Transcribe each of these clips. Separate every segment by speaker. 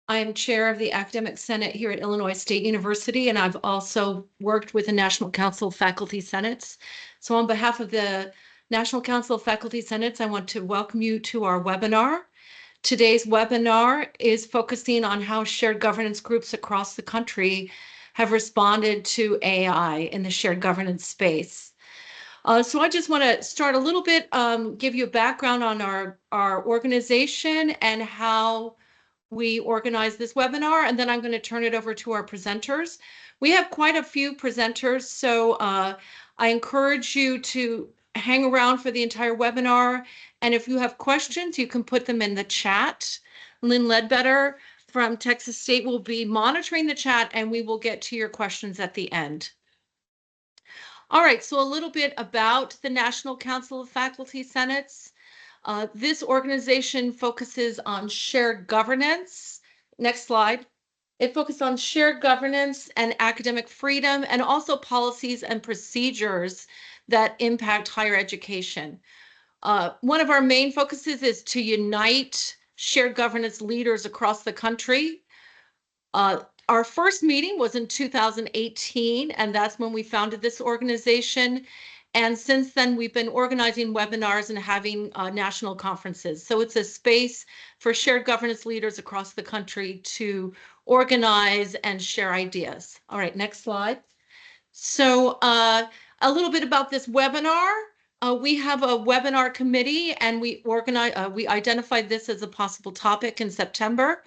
Speaker 1: I'm chair of the Academic Senate here at Illinois State University, and I've also worked with the National Council of Faculty Senates. So on behalf of the National Council of Faculty Senates, I want to welcome you to our webinar. Today's webinar is focusing on how shared governance groups across the country have responded to AI in the shared governance space. So I just want to start a little bit, give you a background on our organization and how we organize this webinar, and then I'm going to turn it over to our presenters. We have quite a few presenters, so I encourage you to hang around for the entire webinar, and if you have questions, you can put them in the chat. Lynn Ledbetter from Texas State will be monitoring the chat, and we will get to your questions at the end. All right, so a little bit about the National Council of Faculty Senates. This organization focuses on shared governance. Next slide. It focuses on shared governance and academic freedom, and also policies and procedures that impact higher education. One of our main focuses is to unite shared governance leaders across the country. Our first meeting was in 2018, and that's when we founded this organization. And since then, we've been organizing webinars and having national conferences. So it's a space for shared governance leaders across the country to organize and share ideas. All right, next slide. So a little bit about this webinar. We have a webinar committee, and we identified this as a possible topic in September.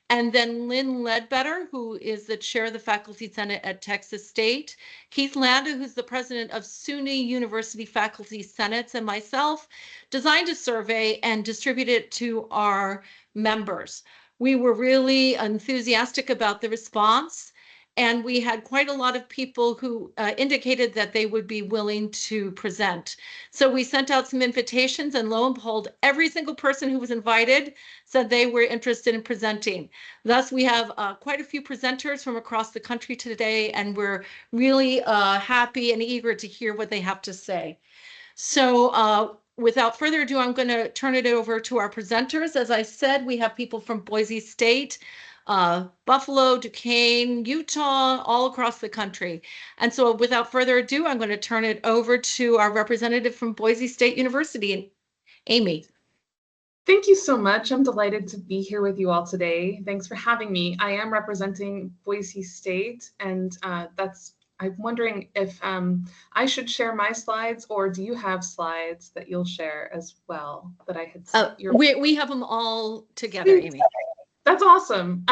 Speaker 1: And then Lynn Ledbetter, who is the chair of the Faculty Senate at Texas State, Keith Landa, who's the president of SUNY University Faculty Senates, and myself designed a survey and distributed it to our members. We were really enthusiastic about the response, and we had quite a lot of people who indicated that they would be willing to present. So we sent out some invitations, and lo and behold, every single person who was invited said they were interested in presenting. Thus, we have quite a few presenters from across the country today, and we're really happy and eager to hear what they have to say. So without further ado, I'm going to turn it over to our presenters. As I said, we have people from Boise State, Buffalo, Duquesne, Utah, all across the country. And so without further ado, I'm going to turn it over to our representative from Boise State University, Amy.
Speaker 2: Thank you so much. I'm delighted to be here with you all today. Thanks for having me. I am representing Boise State, and I'm wondering if I should share my slides, or do you have slides that you'll share as well that I had seen?
Speaker 1: We have them all together, Amy.
Speaker 2: That's awesome.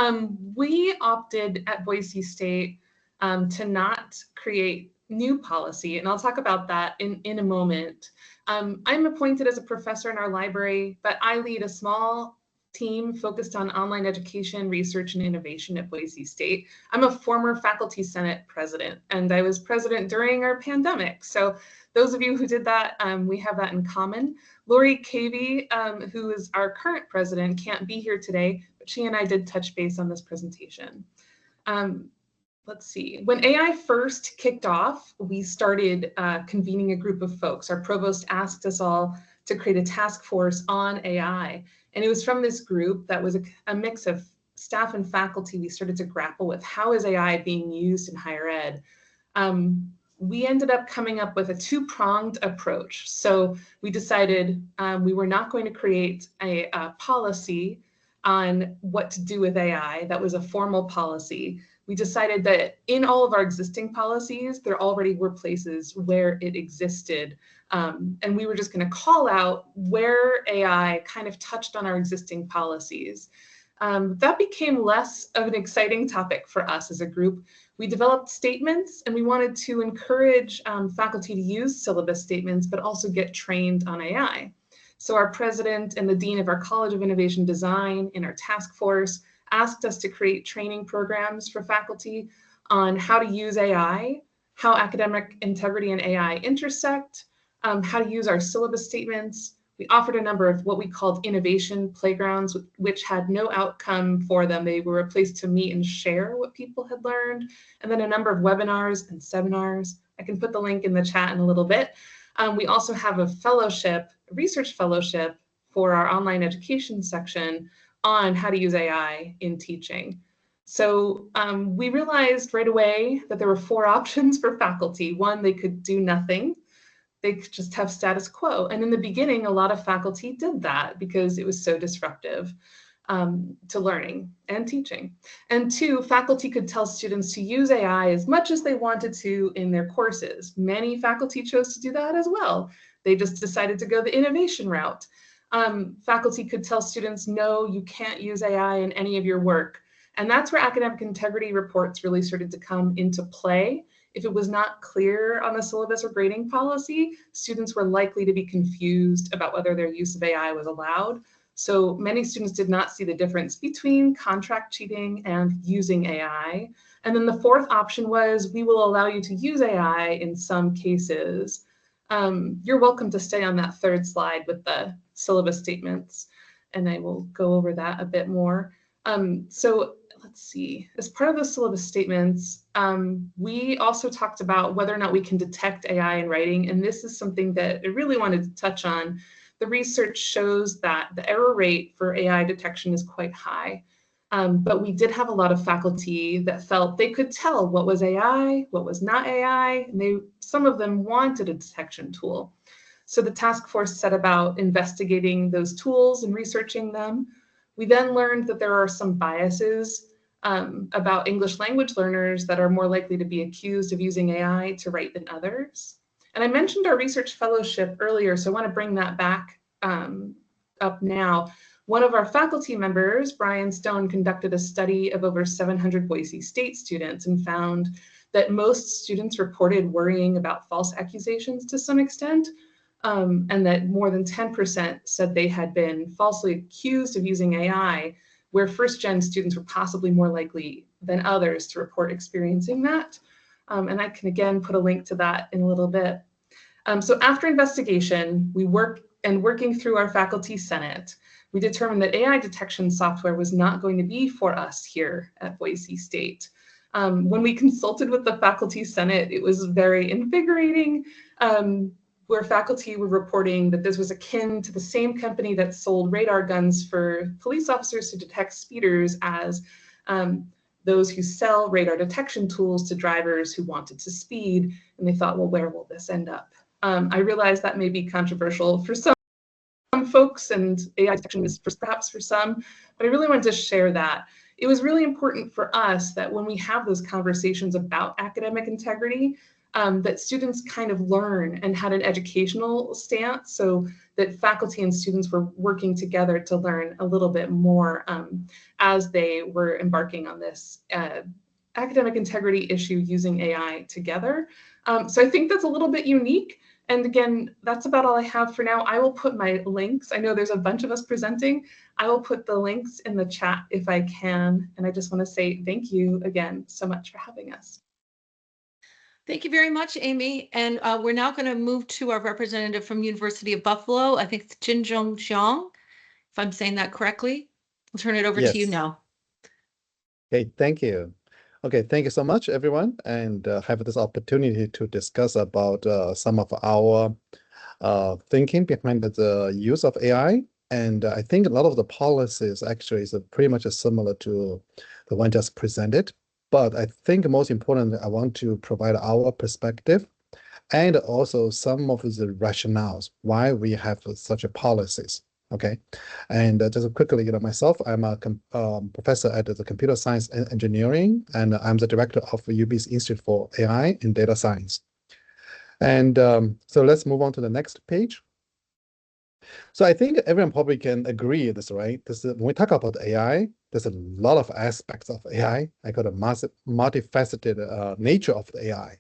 Speaker 2: We opted at Boise State to not create new policy, and I'll talk about that in a moment. I'm appointed as a professor in our library, but I lead a small team focused on online education, research, and innovation at Boise State. I'm a former Faculty Senate president, and I was president during our pandemic. So those of you who did that, we have that in common. Lori Cavey, who is our current president, can't be here today, but she and I did touch base on this presentation. Let's see, when AI first kicked off, we started convening a group of folks. Our provost asked us all to create a task force on AI. And it was from this group that was a mix of staff and faculty. We started to grapple with how is AI being used in higher ed. We ended up coming up with a two-pronged approach. So we decided we were not going to create a policy on what to do with AI. That was a formal policy. We decided that in all of our existing policies, there already were places where it existed. And we were just going to call out where AI kind of touched on our existing policies. That became less of an exciting topic for us as a group. We developed statements, and we wanted to encourage faculty to use syllabus statements, but also get trained on AI. So our president and the dean of our College of Innovation Design in our task force asked us to create training programs for faculty on how to use AI, how academic integrity and AI intersect, how to use our syllabus statements. We offered a number of what we called innovation playgrounds, which had no outcome for them. They were a place to meet and share what people had learned, and then a number of webinars and seminars. I can put the link in the chat in a little bit. We also have a fellowship, a research fellowship for our online education section on how to use AI in teaching. So we realized right away that there were 4 options for faculty. One, they could do nothing. They could just have status quo. And in the beginning, a lot of faculty did that because it was so disruptive to learning and teaching. And 2, faculty could tell students to use AI as much as they wanted to in their courses. Many faculty chose to do that as well. They just decided to go the innovation route. Faculty could tell students, no, you can't use AI in any of your work. And that's where academic integrity reports really started to come into play. If it was not clear on the syllabus or grading policy, students were likely to be confused about whether their use of AI was allowed. So many students did not see the difference between contract cheating and using AI. And then the 4th option was, we will allow you to use AI in some cases. You're welcome to stay on that 3rd slide with the syllabus statements, and I will go over that a bit more. So let's see, as part of the syllabus statements, we also talked about whether or not we can detect AI in writing, and this is something that I really wanted to touch on. The research shows that the error rate for AI detection is quite high, but we did have a lot of faculty that felt they could tell what was AI, what was not AI, and some of them wanted a detection tool. So the task force set about investigating those tools and researching them. We then learned that there are some biases about English language learners that are more likely to be accused of using AI to write than others. And I mentioned our research fellowship earlier, so I want to bring that back up now. One of our faculty members, Brian Stone, conducted a study of over 700 Boise State students and found that most students reported worrying about false accusations to some extent, and that more than 10% said they had been falsely accused of using AI, where first-gen students were possibly more likely than others to report experiencing that. And I can again put a link to that in a little bit. So after investigation, working through our faculty senate, we determined that AI detection software was not going to be for us here at Boise State. When we consulted with the faculty senate, it was very invigorating, where faculty were reporting that this was akin to the same company that sold radar guns for police officers to detect speeders as those who sell radar detection tools to drivers who wanted to speed. And they thought, well, where will this end up? I realize that may be controversial for some folks, and AI detection is perhaps for some, but I really wanted to share that. It was really important for us that when we have those conversations about academic integrity, that students kind of learn and had an educational stance, so that faculty and students were working together to learn a little bit more as they were embarking on this academic integrity issue using AI together. So I think that's a little bit unique. And again, that's about all I have for now. I will put my links. I know there's a bunch of us presenting. I will put the links in the chat if I can. And I just want to say thank you again so much for having us.
Speaker 1: Thank you very much, Amy. And we're now going to move to our representative from University of Buffalo. I think it's Jinjong Xiong, if I'm saying that correctly. I'll turn it over to you now.
Speaker 3: Okay, thank you. Okay, thank you so much, everyone, and have this opportunity to discuss about some of our thinking behind the use of AI. And I think a lot of the policies actually is pretty much similar to the one just presented. But I think most importantly, I want to provide our perspective and also some of the rationales why we have such a policies. Okay, and just quickly, myself, I'm a professor at the Computer Science and Engineering, and I'm the director of UB's Institute for AI and Data Science. And so let's move on to the next page. So I think everyone probably can agree this, right? When we talk about AI, there's a lot of aspects of AI. I got a multifaceted nature of the AI.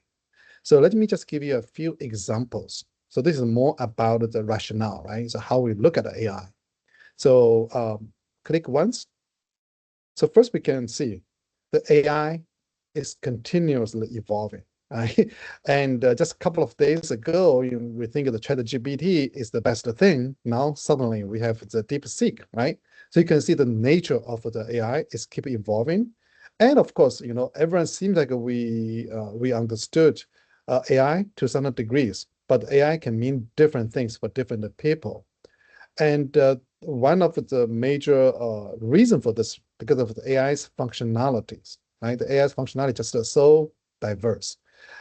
Speaker 3: So let me just give you a few examples. So this is more about the rationale, right? So how we look at the AI. So click once. So first we can see the AI is continuously evolving, right? And just a couple of days ago, we think the ChatGPT is the best thing. Now suddenly we have the DeepSeek, right? So you can see the nature of the AI is keep evolving. And of course, everyone seems like we understood AI to some degrees, but AI can mean different things for different people. And one of the major reason for this because of the AI's functionalities, right? The AI's functionality just so diverse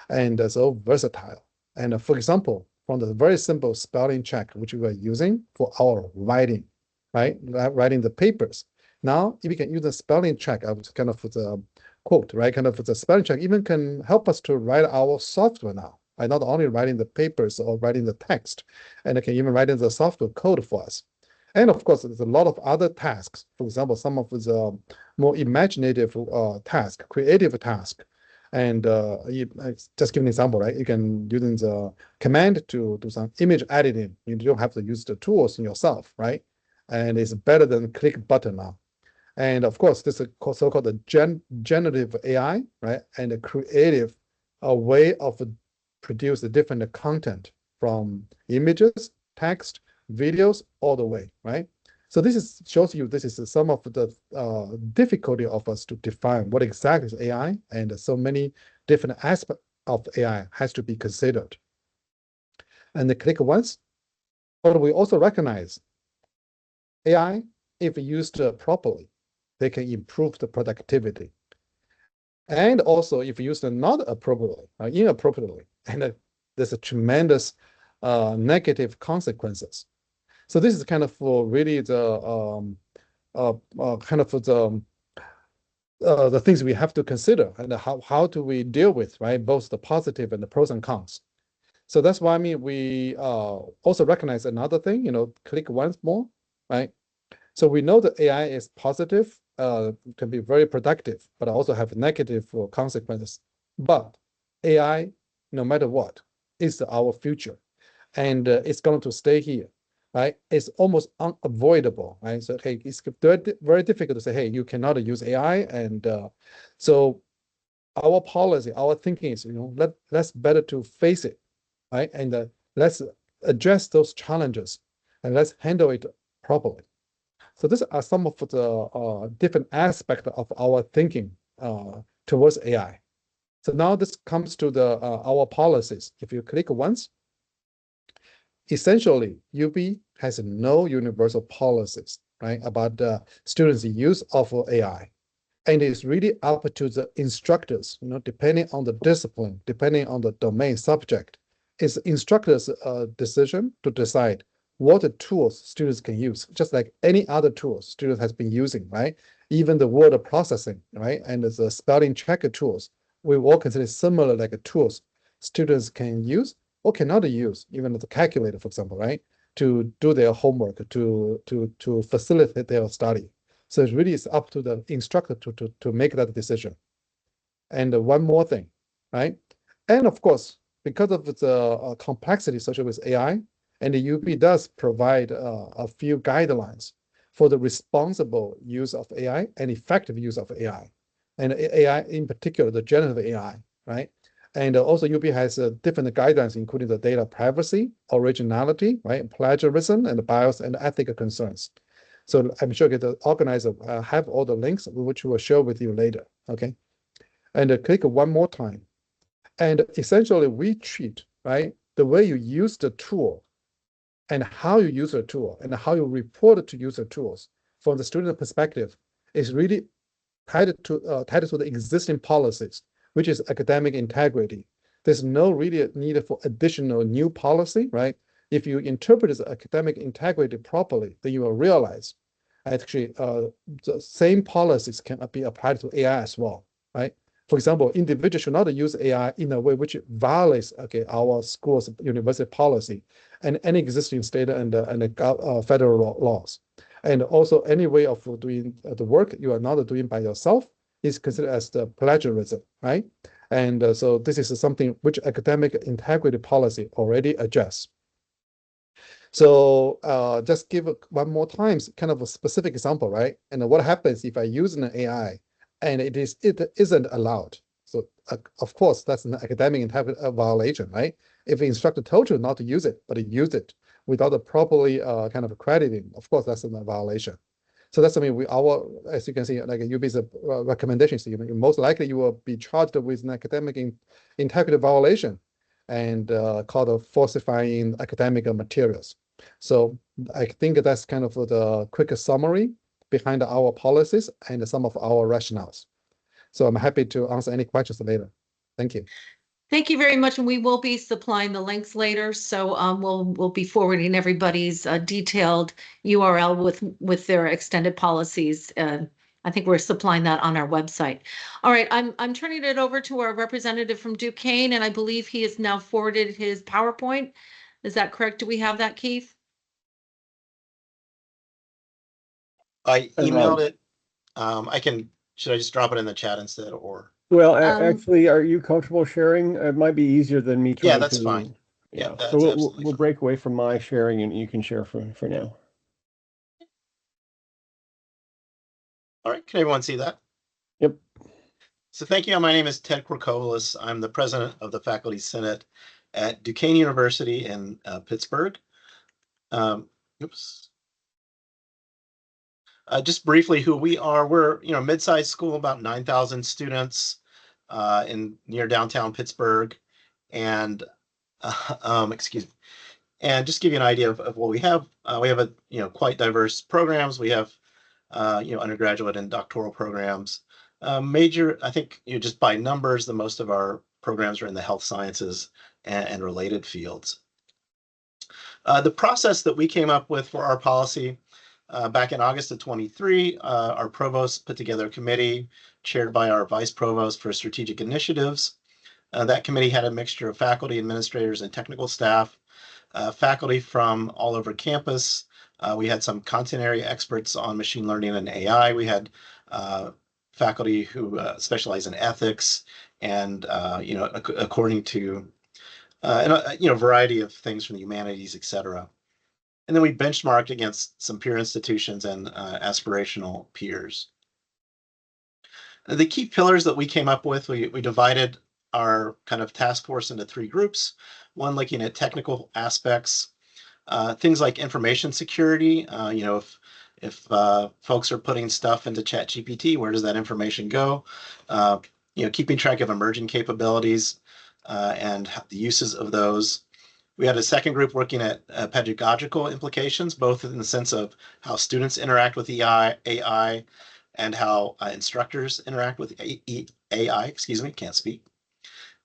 Speaker 3: and so versatile. And for example, from the very simple spelling check, which we are using for our writing, right? Writing the papers. Now, if we can use the spelling check, I was kind of the quote, right? Kind of the spelling check even can help us to write our software now. Right? Not only writing the papers or writing the text, and it can even write in the software code for us. And of course, there's a lot of other tasks. For example, some of the more imaginative task, creative task. And just give an example, right? You can using the command to do some image editing. You don't have to use the tools yourself, right? And it's better than click button now. And of course, this is so-called the generative AI, right? And a creative way of produce the different content from images, text, videos, all the way, right? So this shows you this is some of the difficulty of us to define what exactly is AI, and so many different aspects of AI has to be considered. And the click once, but we also recognize AI, if used properly, they can improve the productivity. And also, if used not appropriately, inappropriately, and there's a tremendous negative consequences. So this is kind of for really the kind of the things we have to consider, and how do we deal with, right? Both the positive and the pros and cons. So that's why I mean we also recognize another thing, click once more, right? So we know that AI is positive, can be very productive, but also have negative consequences. But AI, no matter what, is our future, and it's going to stay here, right? It's almost unavoidable, right? So hey, it's very difficult to say, hey, you cannot use AI, and so our policy, our thinking is, let's better to face it, right? And let's address those challenges, and let's handle it properly. So these are some of the different aspects of our thinking towards AI. So now this comes to the our policies. If you click once, essentially UB has no universal policies, right, about the students' use of AI. And it's really up to the instructors, depending on the discipline, depending on the domain subject. It's instructors' decision to decide what tools students can use, just like any other tools students has been using, right? Even the word processing, right? And the spelling checker tools, we all consider similar like tools students can use or cannot use, even the calculator, for example, right? To do their homework, to facilitate their study. So it really is up to the instructor to make that decision. And one more thing, right? And of course, because of the complexity associated with AI, and the UB does provide a few guidelines for the responsible use of AI and effective use of AI. And AI in particular, the generative AI, right? And also UB has different guidelines, including the data privacy, originality, right? Plagiarism, and bias and ethical concerns. So I'm sure the organizer have all the links, which we will share with you later, okay? And click one more time. And essentially we treat, right, the way you use the tool and how you use the tool and how you report to user tools from the student perspective is really tied to the existing policies, which is academic integrity. There's no really need for additional new policy, right? If you interpret the academic integrity properly, then you will realize actually the same policies can be applied to AI as well, right? For example, individuals should not use AI in a way which violates our schools, university policy, and any existing state and federal laws. And also, any way of doing the work you are not doing by yourself is considered as the plagiarism, right? And so this is something which academic integrity policy already address. So just give one more time, kind of a specific example, right? And what happens if I use an AI and it isn't allowed? So of course, that's an academic integrity violation, right? If the instructor told you not to use it, but you use it without properly kind of accrediting, of course, that's a violation. So that's something as you can see, like UB's recommendations, most likely you will be charged with an academic integrity violation and called falsifying academic materials. So I think that's kind of the quick summary behind our policies and some of our rationales. So I'm happy to answer any questions later. Thank you.
Speaker 1: Thank you very much, and we will be supplying the links later. So we'll be forwarding everybody's detailed URL with their extended policies. I think we're supplying that on our website. All right, I'm turning it over to our representative from Duquesne, and I believe he has now forwarded his PowerPoint. Is that correct? Do we have that, Keith?
Speaker 4: I emailed it. Should I just drop it in the chat instead, or?
Speaker 5: Well,
Speaker 1: Um,
Speaker 5: actually, are you comfortable sharing? It might be easier than me trying
Speaker 4: Yeah,
Speaker 5: to.
Speaker 4: that's fine. Yeah, that's
Speaker 5: so
Speaker 4: absolutely
Speaker 5: we'll
Speaker 4: fine.
Speaker 5: break away from my sharing and you can share for now.
Speaker 4: All right, can everyone see that?
Speaker 5: Yep.
Speaker 4: So thank you. My name is Ted Korkovalis. I'm the president of the Faculty Senate at Duquesne University in Pittsburgh. Oops. Just briefly, who we are. We're a mid-sized school, about 9,000 students in near downtown Pittsburgh, and excuse me. And just give you an idea of what we have. We have quite diverse programs. We have undergraduate and doctoral programs. I think just by numbers, the most of our programs are in the health sciences and related fields. The process that we came up with for our policy back in August of 23, our provost put together a committee chaired by our vice provost for strategic initiatives. That committee had a mixture of faculty, administrators, and technical staff, faculty from all over campus. We had some content area experts on machine learning and AI. We had faculty who specialize in ethics and, according to, a variety of things from the humanities, et cetera. And then we benchmarked against some peer institutions and aspirational peers. The key pillars that we came up with, we divided our kind of task force into 3 groups. One looking at technical aspects, things like information security. If folks are putting stuff into ChatGPT, where does that information go? Keeping track of emerging capabilities and the uses of those. We had a second group working at pedagogical implications, both in the sense of how students interact with AI and how instructors interact with AI. Excuse me, can't speak.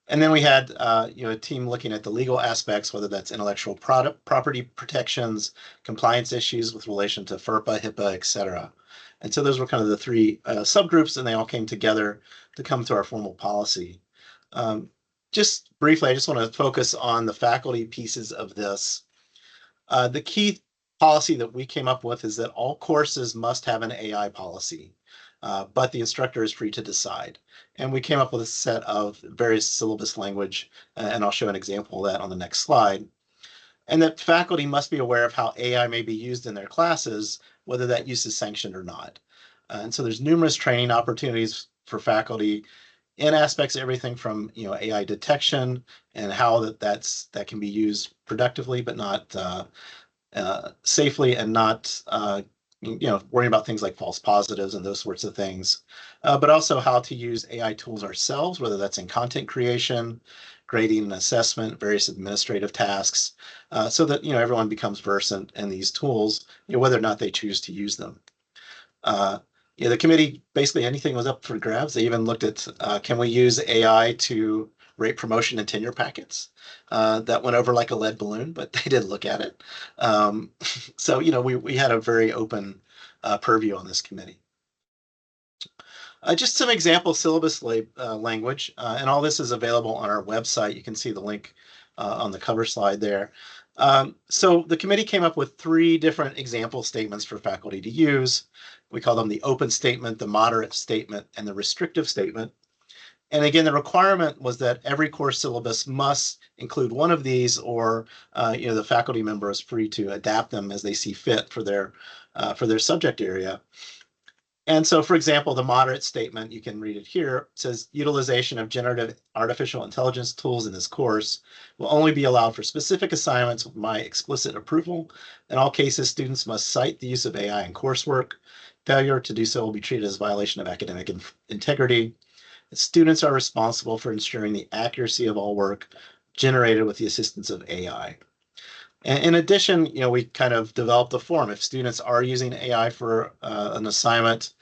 Speaker 4: And then we had a team looking at the legal aspects, whether that's intellectual property protections, compliance issues with relation to FERPA, HIPAA, et cetera. And so those were kind of the 3 subgroups, and they all came together to come to our formal policy. Just briefly, I just want to focus on the faculty pieces of this. The key policy that we came up with is that all courses must have an AI policy, but the instructor is free to decide. And we came up with a set of various syllabus language, and I'll show an example of that on the next slide. And that faculty must be aware of how AI may be used in their classes, whether that use is sanctioned or not. And so there's numerous training opportunities for faculty in aspects of everything from AI detection and how that can be used productively, but not safely, and not worrying about things like false positives and those sorts of things, but also how to use AI tools ourselves, whether that's in content creation, grading and assessment, various administrative tasks, so that everyone becomes versant in these tools, whether or not they choose to use them. The committee, basically anything was up for grabs. They even looked at, can we use AI to rate promotion and tenure packets? That went over like a lead balloon, but they did look at it. So, we had a very open purview on this committee. Just some example syllabus language, and all this is available on our website. You can see the link on the cover slide there. So the committee came up with 3 different example statements for faculty to use. We call them the open statement, the moderate statement, and the restrictive statement. And again, the requirement was that every course syllabus must include one of these, or the faculty member is free to adapt them as they see fit for their subject area. And so, for example, the moderate statement, you can read it here, says utilization of generative artificial intelligence tools in this course will only be allowed for specific assignments with my explicit approval. In all cases, students must cite the use of AI in coursework. Failure to do so will be treated as a violation of academic integrity. Students are responsible for ensuring the accuracy of all work generated with the assistance of AI. And in addition, we kind of developed a form. If students are using AI for an assignment,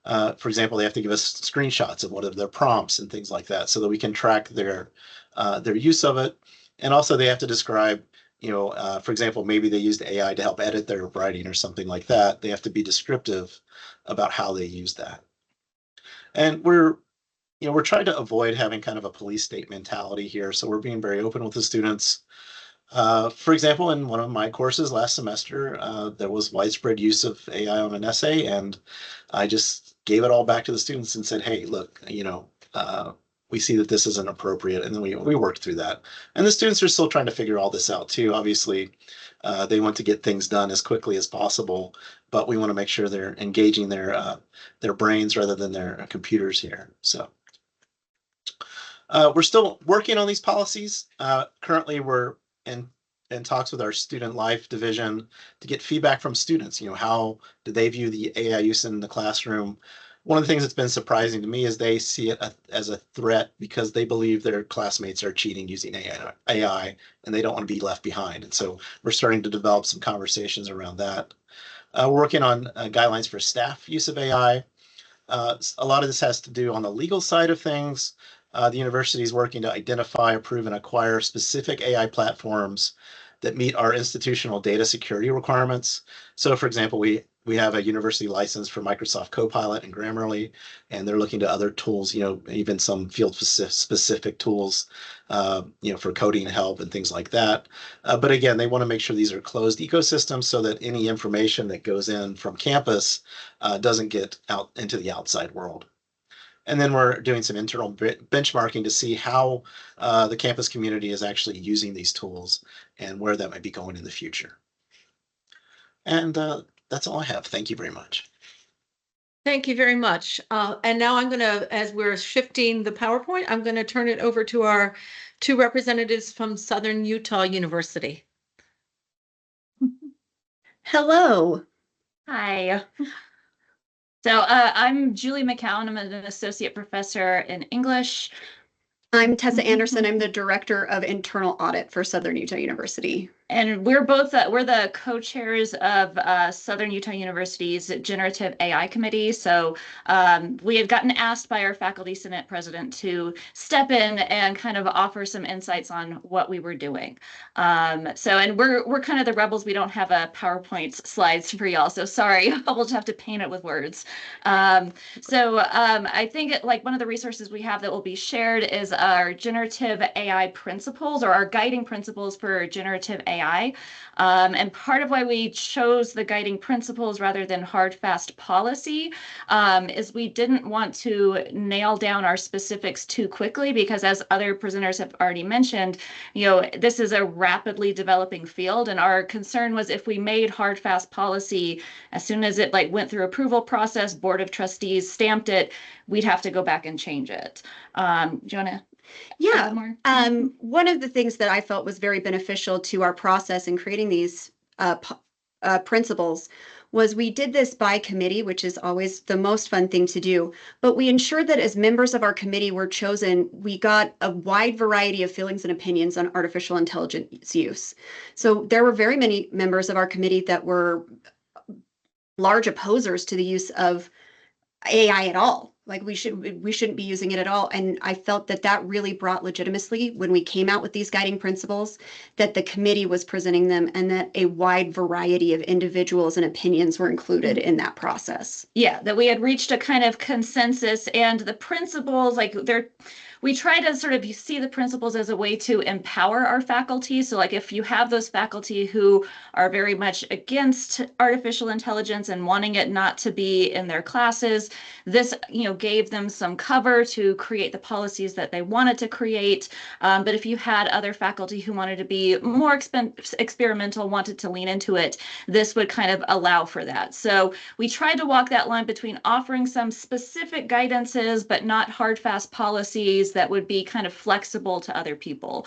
Speaker 4: for example, they have to give us screenshots of what are their prompts and things like that, so that we can track their use of it. And also, they have to describe, for example, maybe they used AI to help edit their writing or something like that. They have to be descriptive about how they use that. And we're trying to avoid having kind of a police state mentality here, so we're being very open with the students. For example, in one of my courses last semester, there was widespread use of AI on an essay, and I just gave it all back to the students and said, "Hey, look, we see that this isn't appropriate," and then we worked through that. And the students are still trying to figure all this out too. Obviously, they want to get things done as quickly as possible, but we want to make sure they're engaging their brains rather than their computers here. So. We're still working on these policies. Currently, we're in talks with our student life division to get feedback from students. How do they view the AI use in the classroom? One of the things that's been surprising to me is they see it as a threat because they believe their classmates are cheating using AI, and they don't want to be left behind. And so we're starting to develop some conversations around that. We're working on guidelines for staff use of AI. A lot of this has to do on the legal side of things. The university is working to identify, approve, and acquire specific AI platforms that meet our institutional data security requirements. So, for example, we have a university license for Microsoft Copilot and Grammarly, and they're looking to other tools, even some field-specific tools, for coding help and things like that. But again, they want to make sure these are closed ecosystems so that any information that goes in from campus doesn't get out into the outside world. And then we're doing some internal benchmarking to see how the campus community is actually using these tools and where that might be going in the future. And that's all I have. Thank you very much.
Speaker 1: Thank you very much. And now I'm going to, as we're shifting the PowerPoint, I'm going to turn it over to our two representatives from Southern Utah University.
Speaker 6: Hello.
Speaker 7: Hi. So I'm Julie McCown. I'm an associate professor in English.
Speaker 6: I'm Tessa Anderson. I'm the director of internal audit for Southern Utah University.
Speaker 7: And we're both we're the co-chairs of Southern Utah University's Generative AI Committee. So we had gotten asked by our faculty senate president to step in and kind of offer some insights on what we were doing. And we're kind of the rebels. We don't have a PowerPoint slides for y'all, so sorry. We'll just have to paint it with words. I think like one of the resources we have that will be shared is our generative AI principles, or our guiding principles for generative AI. And part of why we chose the guiding principles rather than hard, fast policy is we didn't want to nail down our specifics too quickly, because as other presenters have already mentioned, this is a rapidly developing field. And our concern was if we made hard, fast policy, as soon as it went through approval process, board of trustees stamped it, we'd have to go back and change it. Do you want to?
Speaker 6: Yeah. One of the things that I felt was very beneficial to our process in creating these principles was we did this by committee, which is always the most fun thing to do. But we ensured that as members of our committee were chosen, we got a wide variety of feelings and opinions on artificial intelligence use. So there were very many members of our committee that were large opposers to the use of AI at all. We shouldn't be using it at all. And I felt that really brought legitimacy when we came out with these guiding principles, that the committee was presenting them and that a wide variety of individuals and opinions were included in that process.
Speaker 7: Yeah, that we had reached a kind of consensus, and the principles, we try to sort of see the principles as a way to empower our faculty. So if you have those faculty who are very much against artificial intelligence and wanting it not to be in their classes, this gave them some cover to create the policies that they wanted to create. But if you had other faculty who wanted to be more experimental, wanted to lean into it, this would kind of allow for that. So we tried to walk that line between offering some specific guidances, but not hard, fast policies that would be kind of flexible to other people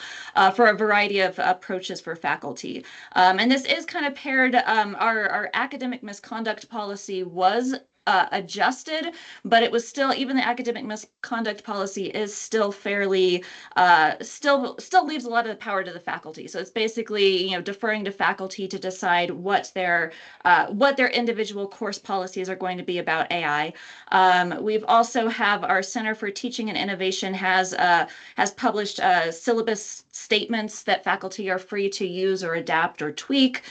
Speaker 7: for a variety of approaches for faculty. And this is kind of paired, our academic misconduct policy was adjusted, but it was still, even the academic misconduct policy is still fairly, still leaves a lot of the power to the faculty. So it's basically, deferring to faculty to decide what their individual course policies are going to be about AI. We've also have our Center for Teaching and Innovation has published syllabus statements that faculty are free to use or adapt or tweak.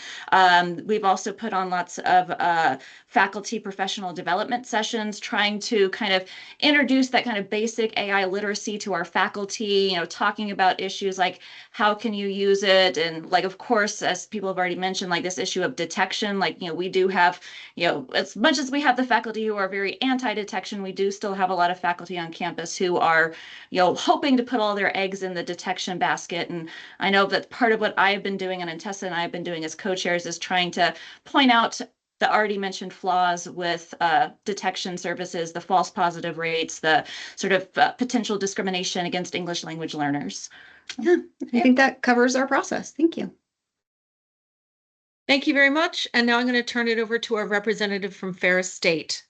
Speaker 7: We've also put on lots of faculty professional development sessions, trying to kind of introduce that kind of basic AI literacy to our faculty, talking about issues like how can you use it? And like, of course, as people have already mentioned, like this issue of detection, like, we do have, as much as we have the faculty who are very anti-detection, we do still have a lot of faculty on campus who are, hoping to put all their eggs in the detection basket. And I know that part of what I have been doing, and Tessa and I have been doing as co-chairs, is trying to point out the already mentioned flaws with detection services, the false positive rates, the sort of potential discrimination against English language learners.
Speaker 6: Yeah, I think that covers our process. Thank you.
Speaker 1: Thank you very much. And now I'm going to turn it over to our representative from Ferris State.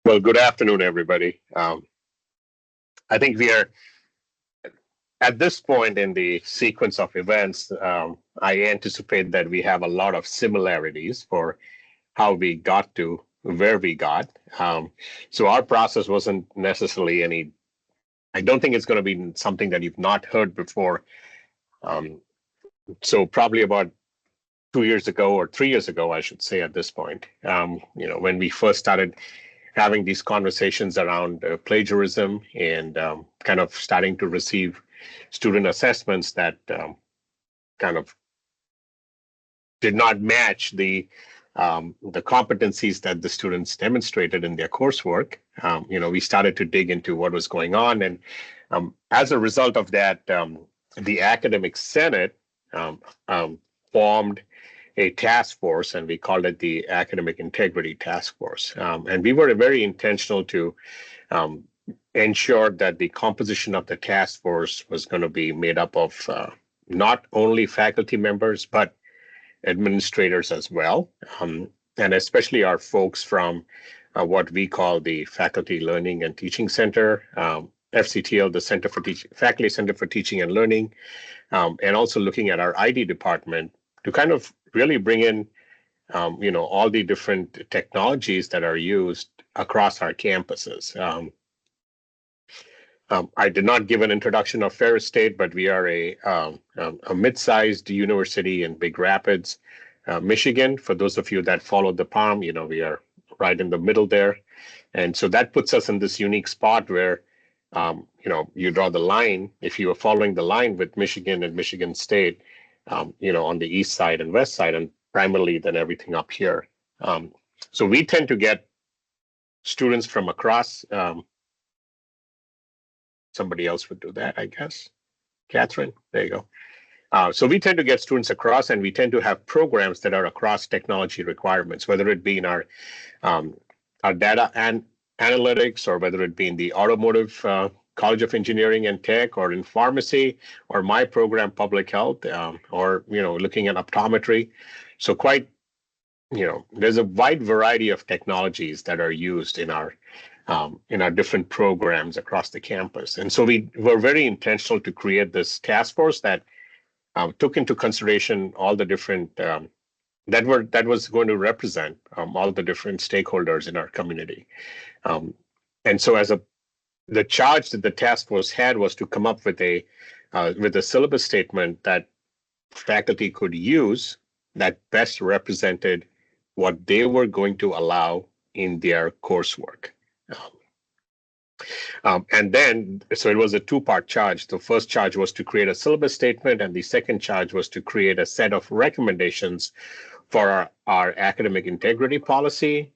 Speaker 8: Well, good afternoon, everybody. I think we are at this point in the sequence of events. I anticipate that we have a lot of similarities for how we got to where we got. So our process wasn't necessarily I don't think it's going to be something that you've not heard before. So probably about 2 years ago or 3 years ago, I should say at this point, when we first started having these conversations around plagiarism and kind of starting to receive student assessments that kind of did not match the competencies that the students demonstrated in their coursework. We started to dig into what was going on. And as a result of that, the Academic Senate formed a task force, and we called it the Academic Integrity Task Force. And we were very intentional to ensure that the composition of the task force was going to be made up of not only faculty members, but administrators as well, and especially our folks from what we call the Faculty Learning and Teaching Center, FCTL, the Center for Faculty Center for Teaching and Learning, and also looking at our ID department to kind of really bring in, all the different technologies that are used across our campuses. I did not give an introduction of Ferris State, but we are a mid-sized university in Big Rapids, Michigan. For those of you that followed the PALM, we are right in the middle there. And so that puts us in this unique spot where, you draw the line, if you are following the line with Michigan and Michigan State, on the east side and west side, and primarily then everything up here. So we tend to get students from across. Somebody else would do that, I guess. Catherine, there you go. So we tend to get students across, and we tend to have programs that are across technology requirements, whether it be in our data and analytics, or whether it be in the automotive College of Engineering and Tech, or in pharmacy, or my program, public health, or looking at optometry. So quite, there's a wide variety of technologies that are used in our different programs across the campus. And so we were very intentional to create this task force that took into consideration all the different that was going to represent all the different stakeholders in our community. And so the charge that the task force had was to come up with a syllabus statement that faculty could use that best represented what they were going to allow in their coursework. And then, so it was a two-part charge. The first charge was to create a syllabus statement, and the second charge was to create a set of recommendations for our academic integrity policy,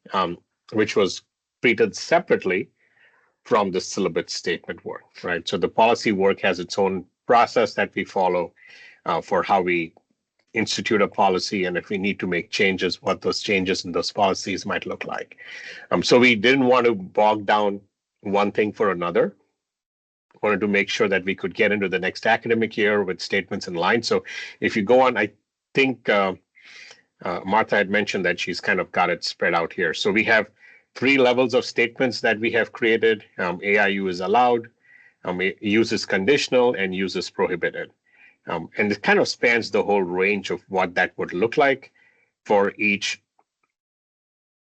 Speaker 8: which was treated separately from the syllabus statement work, right? So the policy work has its own process that we follow for how we institute a policy, and if we need to make changes, what those changes in those policies might look like. So we didn't want to bog down one thing for another. Wanted to make sure that we could get into the next academic year with statements in line. So if you go on, I think Martha had mentioned that she's kind of got it spread out here. So we have 3 levels of statements that we have created. AIU is allowed, use is conditional, and use is prohibited. And it kind of spans the whole range of what that would look like for each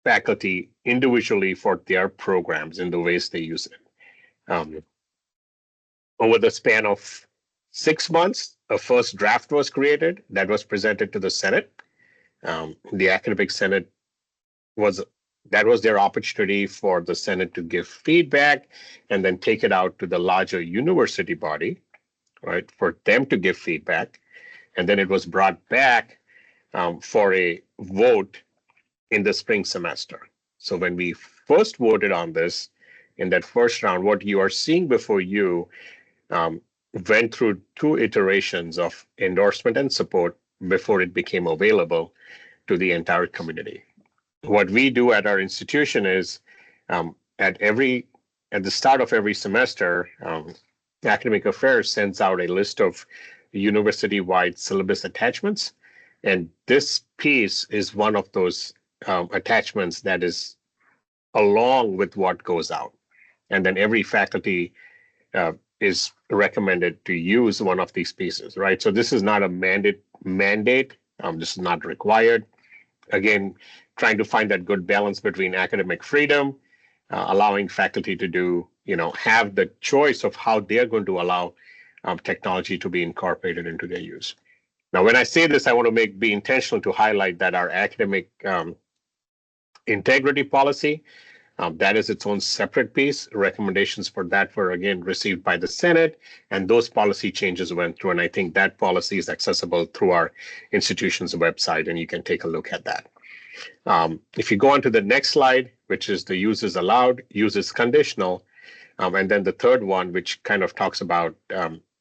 Speaker 8: faculty individually for their programs in the ways they use it. Over the span of 6 months, a first draft was created that was presented to the Senate. The Academic Senate was their opportunity for the Senate to give feedback and then take it out to the larger university body, right, for them to give feedback. And then it was brought back for a vote in the spring semester. So when we first voted on this in that first round, what you are seeing before you went through 2 iterations of endorsement and support before it became available to the entire community. What we do at our institution is at the start of every semester, Academic Affairs sends out a list of university-wide syllabus attachments. And this piece is one of those attachments that is along with what goes out. And then every faculty is recommended to use one of these pieces, right? So this is not a mandate. This is not required. Again, trying to find that good balance between academic freedom, allowing faculty to do, have the choice of how they're going to allow technology to be incorporated into their use. Now, when I say this, I want to be intentional to highlight that our academic integrity policy, that is its own separate piece. Recommendations for that were, again, received by the Senate, and those policy changes went through. And I think that policy is accessible through our institution's website, and you can take a look at that. If you go on to the next slide, which is the use is allowed, use is conditional, and then the third one, which kind of talks about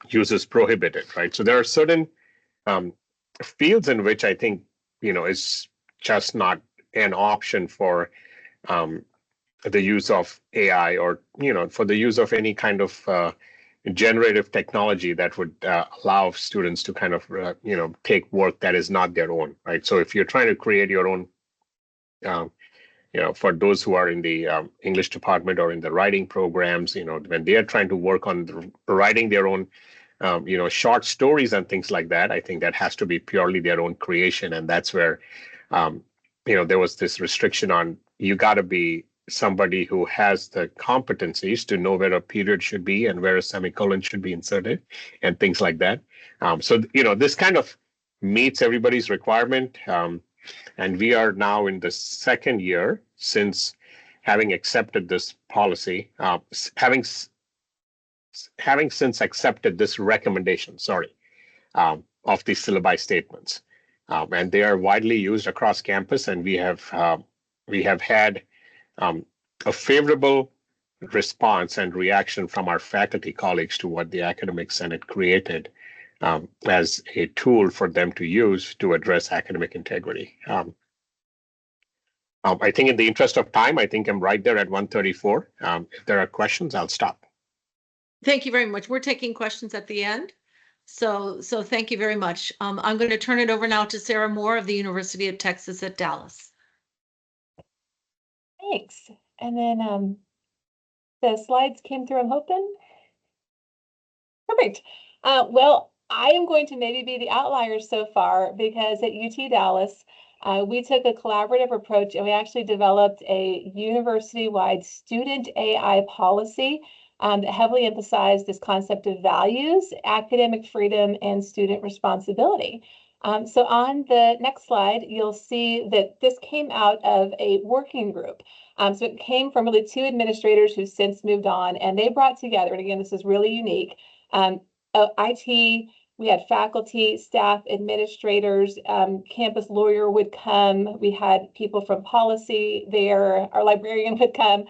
Speaker 8: use is prohibited, right? So there are certain fields in which I think, is just not an option for the use of AI or, for the use of any kind of generative technology that would allow students to kind of, take work that is not their own, right? So if you're trying to create your own, for those who are in the English department or in the writing programs, when they are trying to work on writing their own, short stories and things like that, I think that has to be purely their own creation. And that's where, there was this restriction on you got to be somebody who has the competencies to know where a period should be and where a semicolon should be inserted and things like that. So, this kind of meets everybody's requirement. And we are now in the second year since having accepted this policy, having since accepted this recommendation, of the syllabi statements. And they are widely used across campus, and we have had a favorable response and reaction from our faculty colleagues to what the Academic Senate created as a tool for them to use to address academic integrity. I think in the interest of time, I think I'm right there at 1:34. If there are questions, I'll stop.
Speaker 1: Thank you very much. We're taking questions at the end. So thank you very much. I'm going to turn it over now to Sarah Moore of the University of Texas at Dallas.
Speaker 9: Thanks. And then the slides came through, I'm hoping. Perfect. Well, I am going to maybe be the outlier so far because at UT Dallas, we took a collaborative approach and we actually developed a university-wide student AI policy that heavily emphasized this concept of values, academic freedom, and student responsibility. So on the next slide, you'll see that this came out of a working group. So it came from really 2 administrators who've since moved on, and they brought together, and again, this is really unique, IT, we had faculty, staff, administrators, campus lawyer would come, we had people from policy there, our librarian would come.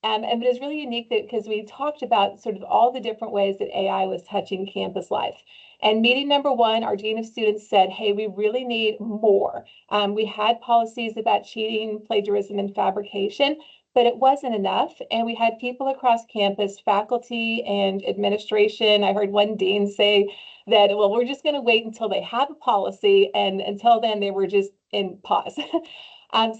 Speaker 9: And it was really unique because we talked about sort of all the different ways that AI was touching campus life. And meeting number 1, our Dean of Students said, hey, we really need more. We had policies about cheating, plagiarism, and fabrication, but it wasn't enough. And we had people across campus, faculty and administration. I heard one dean say that, well, we're just going to wait until they have a policy. And until then, they were just in pause.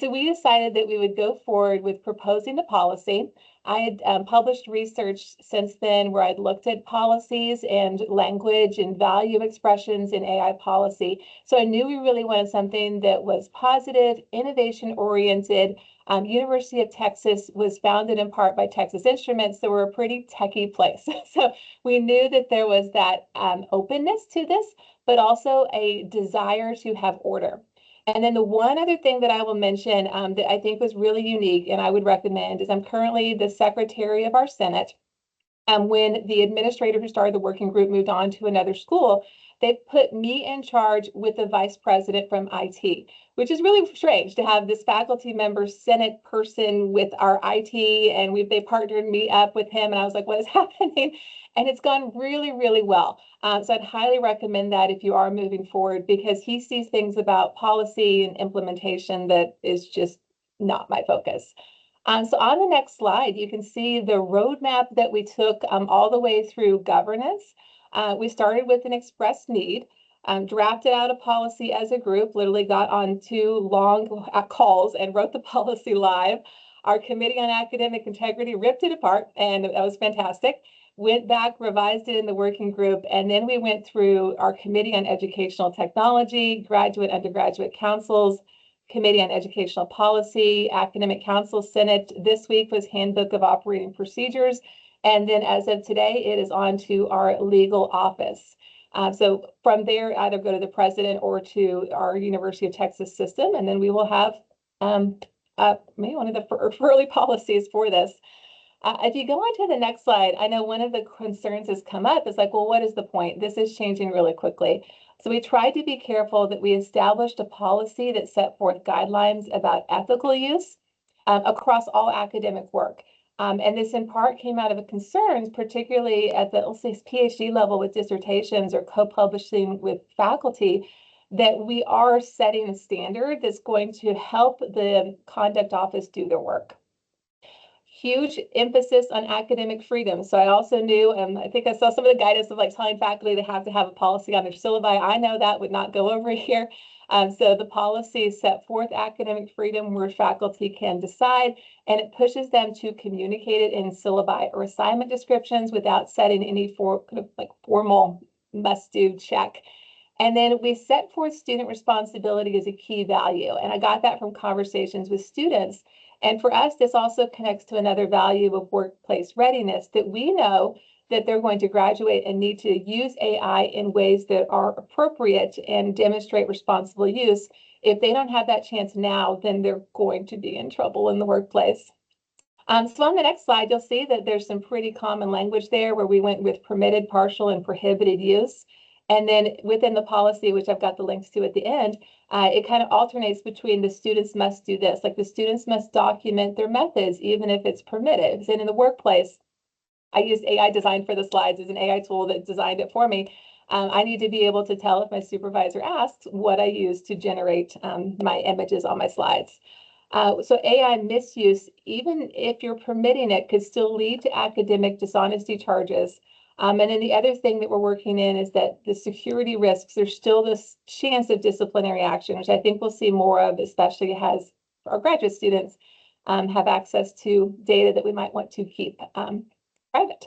Speaker 9: So we decided that we would go forward with proposing a policy. I had published research since then where I'd looked at policies and language and value expressions in AI policy. So I knew we really wanted something that was positive, innovation oriented. University of Texas was founded in part by Texas Instruments, so we're a pretty techie place. So we knew that there was that openness to this, but also a desire to have order. And then the one other thing that I will mention that I think was really unique and I would recommend is I'm currently the secretary of our Senate. When the administrator who started the working group moved on to another school, they put me in charge with the vice president from IT, which is really strange to have this faculty member Senate person with our IT, and they partnered me up with him, and I was like, what is happening? And it's gone really, really well. So I'd highly recommend that if you are moving forward, because he sees things about policy and implementation that is just not my focus. So on the next slide, you can see the roadmap that we took all the way through governance. We started with an express need, drafted out a policy as a group, literally got on 2 long calls and wrote the policy live. Our Committee on Academic Integrity ripped it apart, and that was fantastic. Went back, revised it in the working group, and then we went through our Committee on Educational Technology, graduate, undergraduate councils, Committee on Educational Policy, Academic Council, Senate. This week was Handbook of Operating Procedures. And then as of today, it is on to our legal office. So from there, either go to the president or to our University of Texas system, and then we will have maybe one of the early policies for this. If you go on to the next slide, I know one of the concerns has come up. It's like, well, what is the point? This is changing really quickly. So we tried to be careful that we established a policy that set forth guidelines about ethical use across all academic work. And this in part came out of concerns, particularly at the, let's say, PhD level with dissertations or co-publishing with faculty, that we are setting a standard that's going to help the conduct office do their work. Huge emphasis on academic freedom. So I also knew, I think I saw some of the guidance of like telling faculty they have to have a policy on their syllabi. I know that would not go over here. So the policy set forth academic freedom where faculty can decide, and it pushes them to communicate it in syllabi or assignment descriptions without setting any formal must-do check. And then we set forth student responsibility as a key value. And I got that from conversations with students. And for us, this also connects to another value of workplace readiness, that we know that they're going to graduate and need to use AI in ways that are appropriate and demonstrate responsible use. If they don't have that chance now, then they're going to be in trouble in the workplace. So on the next slide, you'll see that there's some pretty common language there where we went with permitted, partial, and prohibited use. And then within the policy, which I've got the links to at the end, it kind of alternates between the students must do this, like the students must document their methods, even if it's permitted. And in the workplace, I used AI Design for the slides as an AI tool that designed it for me. I need to be able to tell if my supervisor asks what I use to generate my images on my slides. So AI misuse, even if you're permitting it, could still lead to academic dishonesty charges. And then the other thing that we're working in is that the security risks, there's still this chance of disciplinary action, which I think we'll see more of, especially as our graduate students have access to data that we might want to keep private.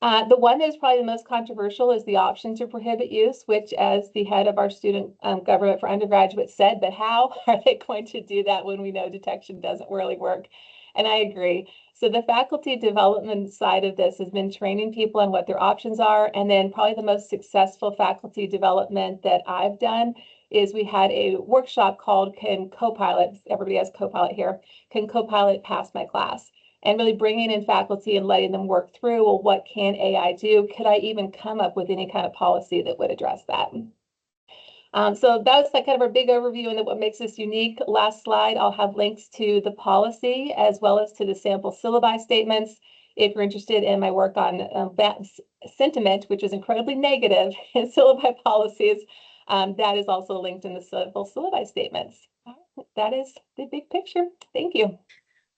Speaker 9: The one that is probably the most controversial is the option to prohibit use, which, as the head of our student government for undergraduates said, but how are they going to do that when we know detection doesn't really work? And I agree. So the faculty development side of this has been training people on what their options are. And then probably the most successful faculty development that I've done is we had a workshop called Can Copilot, everybody has Copilot here, Can Copilot Pass My Class? And really bringing in faculty and letting them work through, well, what can AI do? Could I even come up with any kind of policy that would address that? So that's like kind of our big overview and what makes us unique. Last slide, I'll have links to the policy as well as to the sample syllabi statements. If you're interested in my work on that sentiment, which is incredibly negative in syllabi policies, that is also linked in the sample syllabi statements. That is the big picture. Thank you.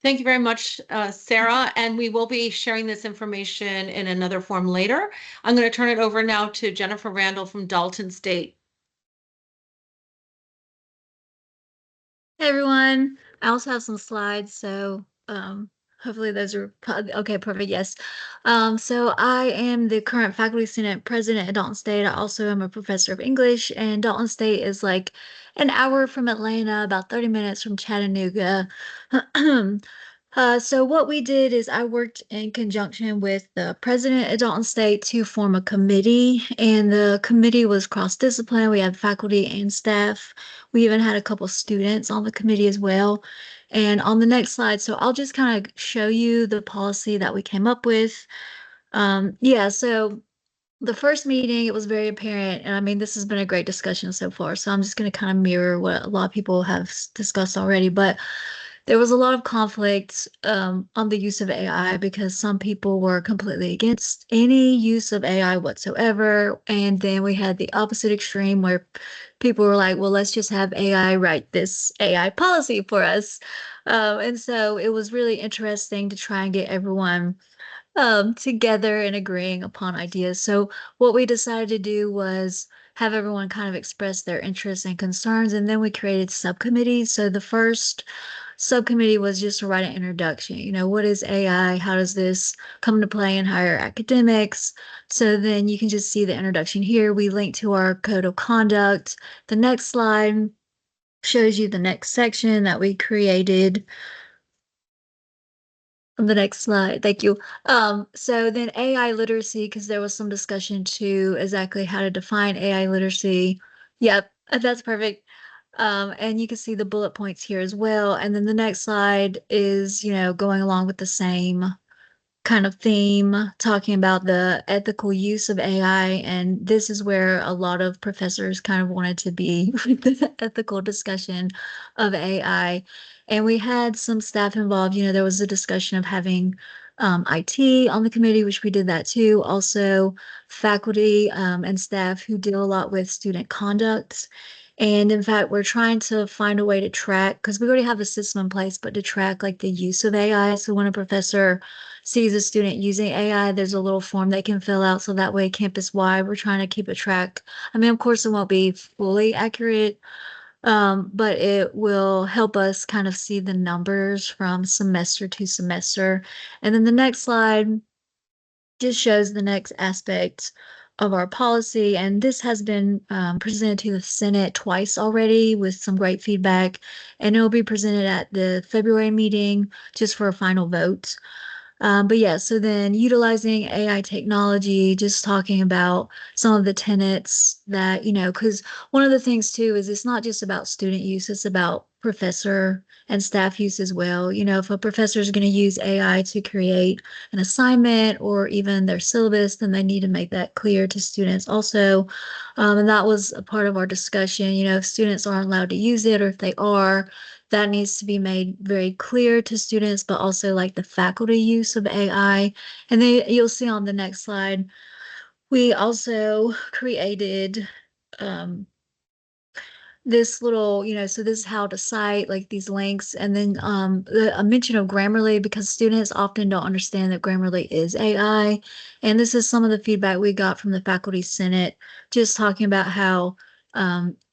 Speaker 1: Thank you very much, Sarah, and we will be sharing this information in another form later. I'm going to turn it over now to Jennifer Randall from Dalton State.
Speaker 10: Hey everyone, I also have some slides, so hopefully those are okay, perfect, yes. So I am the current faculty senate president at Dalton State. I also am a professor of English, and Dalton State is like an hour from Atlanta, about 30 minutes from Chattanooga. So what we did is I worked in conjunction with the president at Dalton State to form a committee, and the committee was cross-discipline. We had faculty and staff. We even had a couple students on the committee as well. And on the next slide, so I'll just kind of show you the policy that we came up with. Yeah, so the first meeting, it was very apparent, and I mean, this has been a great discussion so far, so I'm just going to kind of mirror what a lot of people have discussed already, but there was a lot of conflict on the use of AI because some people were completely against any use of AI whatsoever. And then we had the opposite extreme where people were like, well, let's just have AI write this AI policy for us. And so it was really interesting to try and get everyone together and agreeing upon ideas. So what we decided to do was have everyone kind of express their interests and concerns, and then we created subcommittees. So the first subcommittee was just to write an introduction. You know, what is AI? How does this come to play in higher academics? So then you can just see the introduction here. We link to our code of conduct. The next slide shows you the next section that we created. On the next slide, thank you. So then AI literacy, because there was some discussion too, exactly how to define AI literacy. Yep, that's perfect. And you can see the bullet points here as well. And then the next slide is, you know, going along with the same kind of theme, talking about the ethical use of AI. And this is where a lot of professors kind of wanted to be with the ethical discussion of AI. And we had some staff involved. You know, there was a discussion of having IT on the committee, which we did that too. Also, faculty and staff who deal a lot with student conduct. And in fact, we're trying to find a way to track, because we already have a system in place, but to track like the use of AI. So when a professor sees a student using AI, there's a little form they can fill out. So that way, campus-wide, we're trying to keep a track. I mean, of course, it won't be fully accurate, but it will help us kind of see the numbers from semester to semester. And then the next slide just shows the next aspect of our policy. And this has been presented to the Senate twice already with some great feedback. And it will be presented at the February meeting just for a final vote. But yeah, so then utilizing AI technology, just talking about some of the tenets that, you know, because one of the things too is it's not just about student use, it's about professor and staff use as well. You know, if a professor is going to use AI to create an assignment or even their syllabus, then they need to make that clear to students also. And that was a part of our discussion. You know, if students aren't allowed to use it, or if they are, that needs to be made very clear to students, but also like the faculty use of AI. And then you'll see on the next slide, we also created this little, you know, so this is how to cite like these links, and then a mention of Grammarly, because students often don't understand that Grammarly is AI. And this is some of the feedback we got from the faculty senate, just talking about how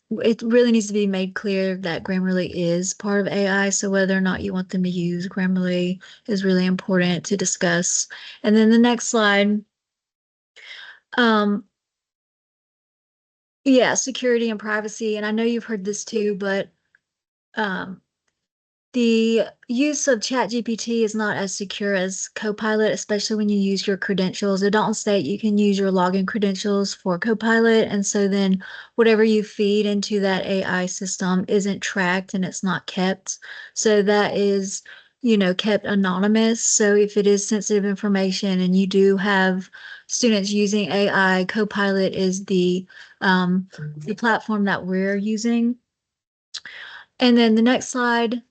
Speaker 10: it really needs to be made clear that Grammarly is part of AI. So whether or not you want them to use Grammarly is really important to discuss. And then the next slide, yeah, security and privacy. And I know you've heard this too, but the use of ChatGPT is not as secure as Copilot, especially when you use your credentials. At Dalton State, you can use your login credentials for Copilot, and so then whatever you feed into that AI system isn't tracked and it's not kept. So that is, you know, kept anonymous. So if it is sensitive information and you do have students using AI, Copilot is the platform that we're using. And then the next slide.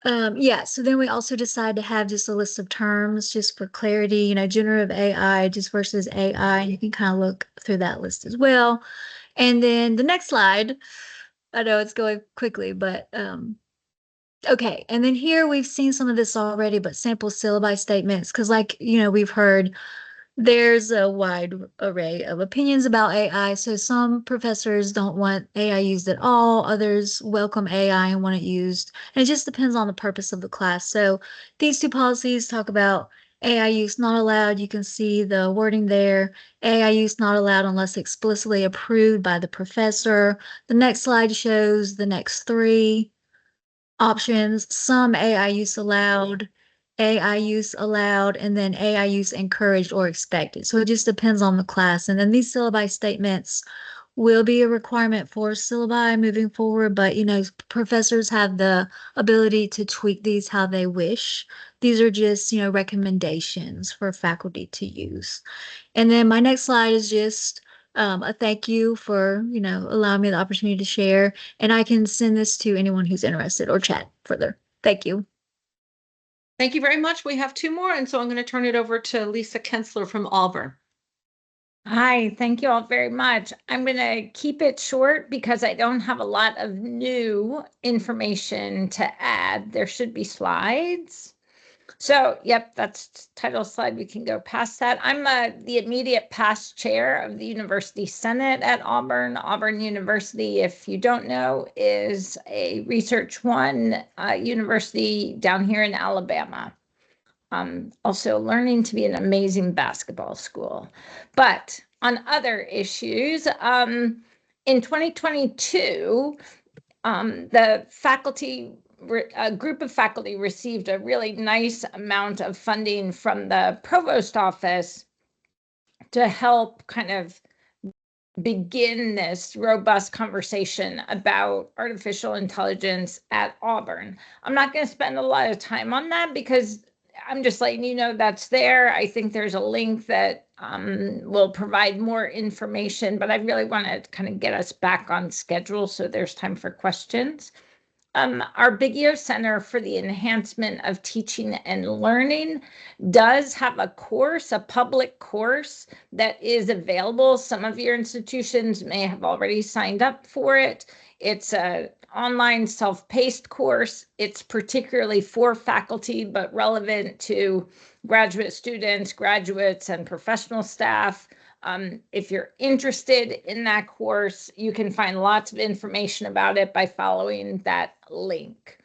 Speaker 10: Yeah, so then we also decided to have just a list of terms just for clarity, you know, generative AI just versus AI. You can kind of look through that list as well. And then the next slide, I know it's going quickly, but Okay, and then here we've seen some of this already, but sample syllabi statements, because like, we've heard there's a wide array of opinions about AI. So some professors don't want AI used at all, others welcome AI and want it used. And it just depends on the purpose of the class. So these two policies talk about AI use not allowed. You can see the wording there. AI use not allowed unless explicitly approved by the professor. The next slide shows the next three options, some AI use allowed, AI use allowed, and then AI use encouraged or expected. So it just depends on the class. And then these syllabi statements will be a requirement for syllabi moving forward, but professors have the ability to tweak these how they wish. These are just, recommendations for faculty to use. And then my next slide is just a thank you for, allowing me the opportunity to share. And I can send this to anyone who's interested or chat further. Thank you.
Speaker 1: Thank you very much. We have two more, and so I'm going to turn it over to Lisa Kensler from Auburn.
Speaker 11: Hi, thank you all very much. I'm going to keep it short because I don't have a lot of new information to add. There should be slides. So, yep, that's title slide. We can go past that. I'm the immediate past chair of the University Senate at Auburn. Auburn University, if you don't know, is a Research One university down here in Alabama. Also learning to be an amazing basketball school. But on other issues, in 2022, the faculty, a group of faculty received a really nice amount of funding from the provost office to help kind of begin this robust conversation about artificial intelligence at Auburn. I'm not going to spend a lot of time on that because I'm just letting you know that's there. I think there's a link that will provide more information, but I really want to kind of get us back on schedule so there's time for questions. Our Big O Center for the Enhancement of Teaching and Learning does have a course, a public course that is available. Some of your institutions may have already signed up for it. It's an online self-paced course. It's particularly for faculty, but relevant to graduate students, graduates, and professional staff. If you're interested in that course, you can find lots of information about it by following that link.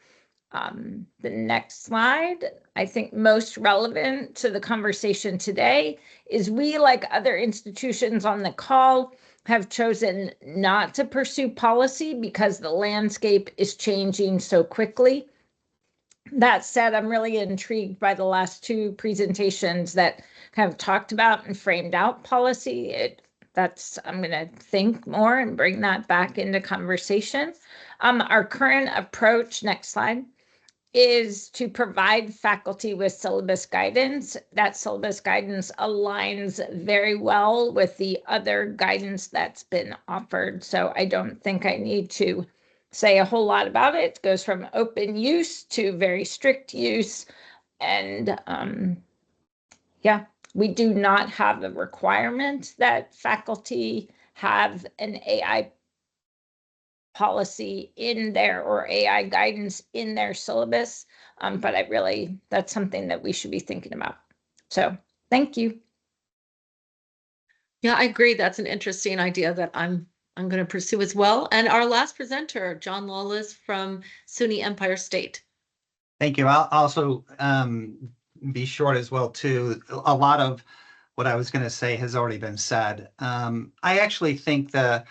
Speaker 11: The next slide, I think most relevant to the conversation today, is we, like other institutions on the call, have chosen not to pursue policy because the landscape is changing so quickly. That said, I'm really intrigued by the last two presentations that have talked about and framed out policy. I'm going to think more and bring that back into conversation. Our current approach, next slide, is to provide faculty with syllabus guidance. That syllabus guidance aligns very well with the other guidance that's been offered. So I don't think I need to say a whole lot about it. It goes from open use to very strict use. And yeah, we do not have a requirement that faculty have an AI policy in there or AI guidance in their syllabus. But that's something that we should be thinking about. So thank you.
Speaker 1: Yeah, I agree. That's an interesting idea that I'm going to pursue as well. And our last presenter, John Lawless from SUNY Empire State.
Speaker 12: Thank you. I'll also be short as well too. A lot of what I was going to say has already been said. I actually think the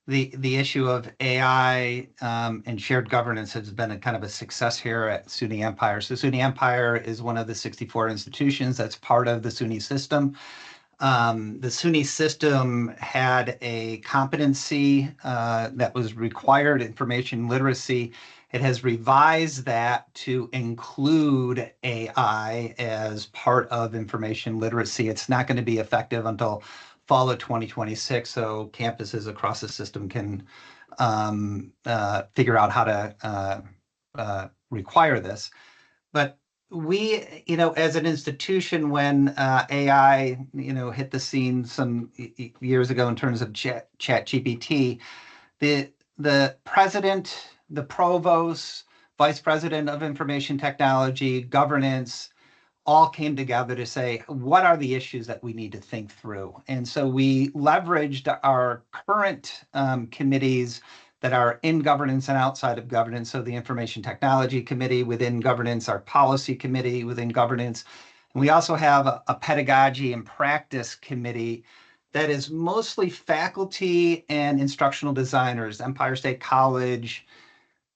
Speaker 12: issue of AI and shared governance has been a kind of a success here at SUNY Empire. So SUNY Empire is one of the 64 institutions that's part of the SUNY system. The SUNY system had a competency that was required, information literacy. It has revised that to include AI as part of information literacy. It's not going to be effective until fall of 2026, so campuses across the system can figure out how to require this. But we, as an institution, when AI, hit the scene some years ago in terms of ChatGPT, the president, the provost, vice president of information technology, governance, all came together to say, what are the issues that we need to think through? And so we leveraged our current committees that are in governance and outside of governance. So the Information Technology Committee within governance, our Policy Committee within governance. And we also have a Pedagogy and Practice Committee that is mostly faculty and instructional designers. Empire State College,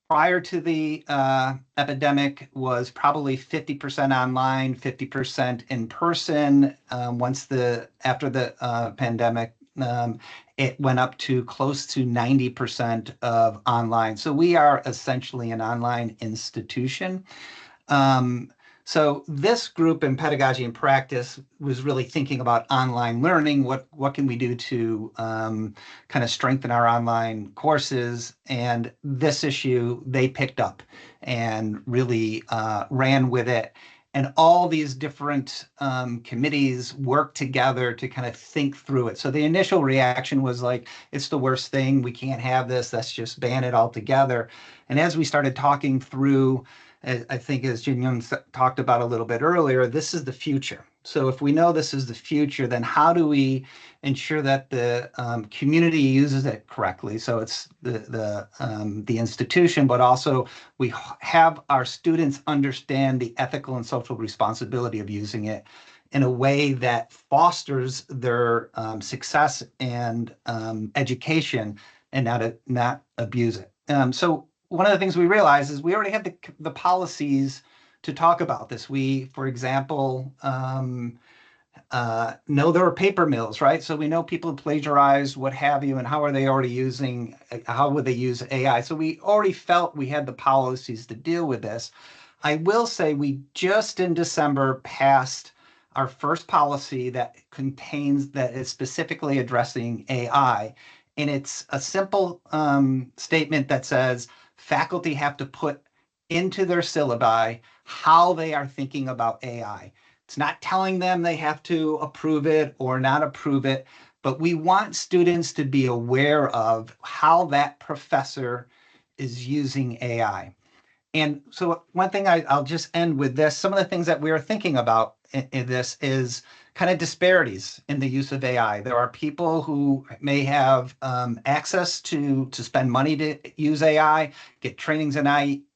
Speaker 12: prior to the epidemic, was probably 50% online, 50% in person. After the pandemic, it went up to close to 90% of online. So we are essentially an online institution. So this group in Pedagogy and Practice was really thinking about online learning. What can we do to kind of strengthen our online courses? And this issue they picked up and really ran with it. And all these different committees worked together to kind of think through it. So the initial reaction was like, it's the worst thing. We can't have this. Let's just ban it altogether. And as we started talking through, I think as Jin Young talked about a little bit earlier, this is the future. So if we know this is the future, then how do we ensure that the community uses it correctly? So it's the institution, but also we have our students understand the ethical and social responsibility of using it in a way that fosters their success and education and not abuse it. So one of the things we realized is we already have the policies to talk about this. We, for example, know there are paper mills, right? So we know people plagiarize, what have you, and how would they use AI? So we already felt we had the policies to deal with this. I will say we just in December passed our first policy that is specifically addressing AI. And it's a simple statement that says, faculty have to put into their syllabi how they are thinking about AI. It's not telling them they have to approve it or not approve it, but we want students to be aware of how that professor is using AI. And so one thing I'll just end with this, some of the things that we are thinking about in this is kind of disparities in the use of AI. There are people who may have access to spend money to use AI, get trainings in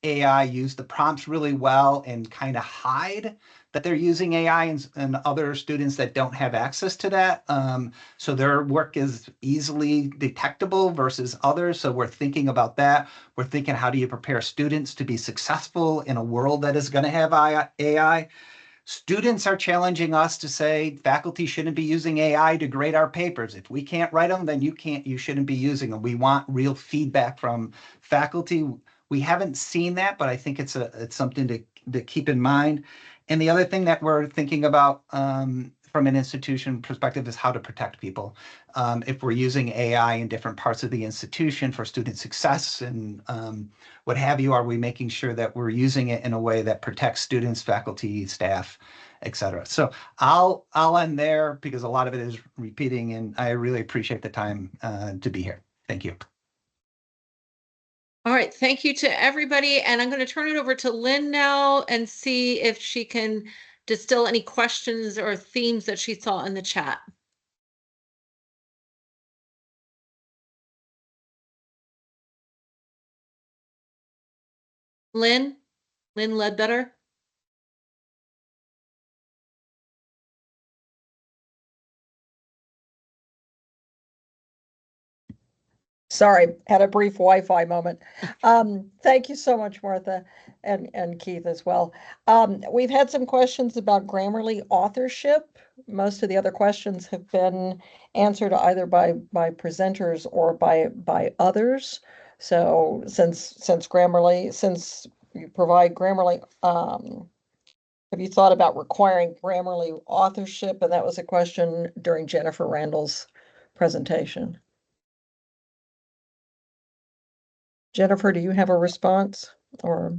Speaker 12: AI, use the prompts really well, and kind of hide that they're using AI, and other students that don't have access to that. So their work is easily detectable versus others. So we're thinking about that. We're thinking, how do you prepare students to be successful in a world that is going to have AI? Students are challenging us to say faculty shouldn't be using AI to grade our papers. If we can't write them, then you shouldn't be using them. We want real feedback from faculty. We haven't seen that, but I think it's something to keep in mind. And the other thing that we're thinking about from an institution perspective is how to protect people. If we're using AI in different parts of the institution for student success and what have you, are we making sure that we're using it in a way that protects students, faculty, staff, et cetera? So I'll end there because a lot of it is repeating, and I really appreciate the time to be here. Thank you.
Speaker 1: All right, thank you to everybody. And I'm going to turn it over to Lynn now and see if she can distill any questions or themes that she saw in the chat. Lynn Ledbetter.
Speaker 13: Sorry, had a brief Wi-Fi moment. Thank you so much, Martha, and Keith as well. We've had some questions about Grammarly authorship. Most of the other questions have been answered either by presenters or by others. So since you provide Grammarly, have you thought about requiring Grammarly authorship? And that was a question during Jennifer Randall's presentation. Jennifer, do you have a response or?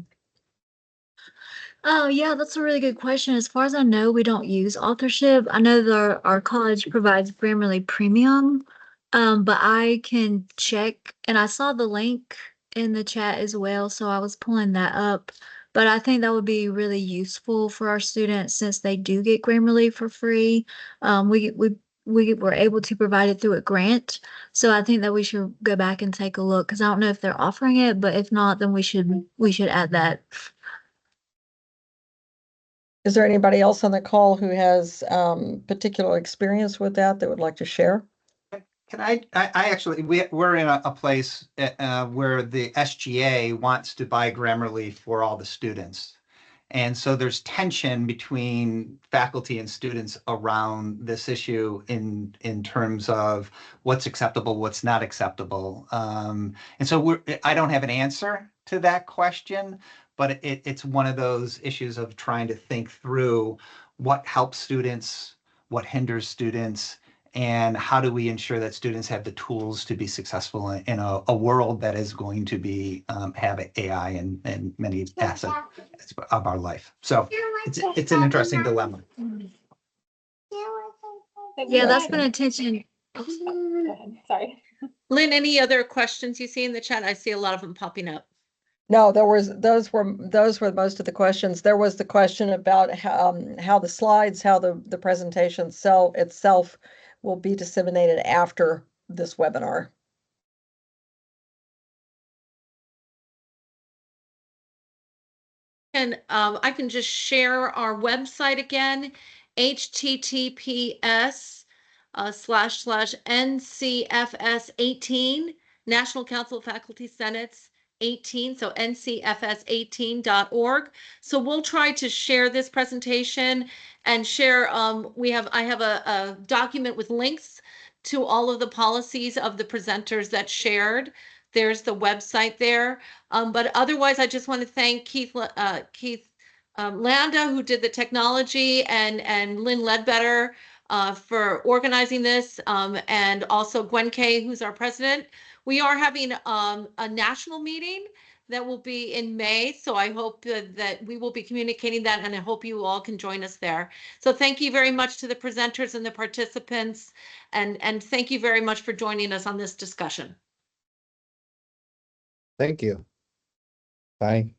Speaker 10: Oh, yeah, that's a really good question. As far as I know, we don't use authorship. I know that our college provides Grammarly Premium, but I can check. And I saw the link in the chat as well, so I was pulling that up. But I think that would be really useful for our students since they do get Grammarly for free. We were able to provide it through a grant, so I think that we should go back and take a look because I don't know if they're offering it, but if not, then we should add that.
Speaker 13: Is there anybody else on the call who has particular experience with that would like to share?
Speaker 12: Can I actually, we're in a place where the SGA wants to buy Grammarly for all the students. And so there's tension between faculty and students around this issue in terms of what's acceptable, what's not acceptable. And so I don't have an answer to that question, but it's one of those issues of trying to think through what helps students, what hinders students, and how do we ensure that students have the tools to be successful in a world that is going to be have AI in many aspects of our life. So it's an interesting dilemma.
Speaker 10: Yeah, that's been attention.
Speaker 9: Go ahead. Sorry.
Speaker 1: Lynn, any other questions you see in the chat? I see a lot of them popping up.
Speaker 13: No, those were most of the questions. There was the question about how the slides, how the presentation itself will be disseminated after this webinar.
Speaker 1: And I can just share our website again, https://NCFS 18, National Council of Faculty Senates 18, so ncfs18.org. So we'll try to share this presentation and share, I have a document with links to all of the policies of the presenters that shared. There's the website there. But otherwise, I just want to thank Keith Landa, who did the technology, and Lynn Ledbetter for organizing this, and also Gwen Kay, who's our president. We are having a national meeting that will be in May, so I hope that we will be communicating that, and I hope you all can join us there. So thank you very much to the presenters and the participants, and thank you very much for joining us on this discussion.
Speaker 3: Thank you. Bye.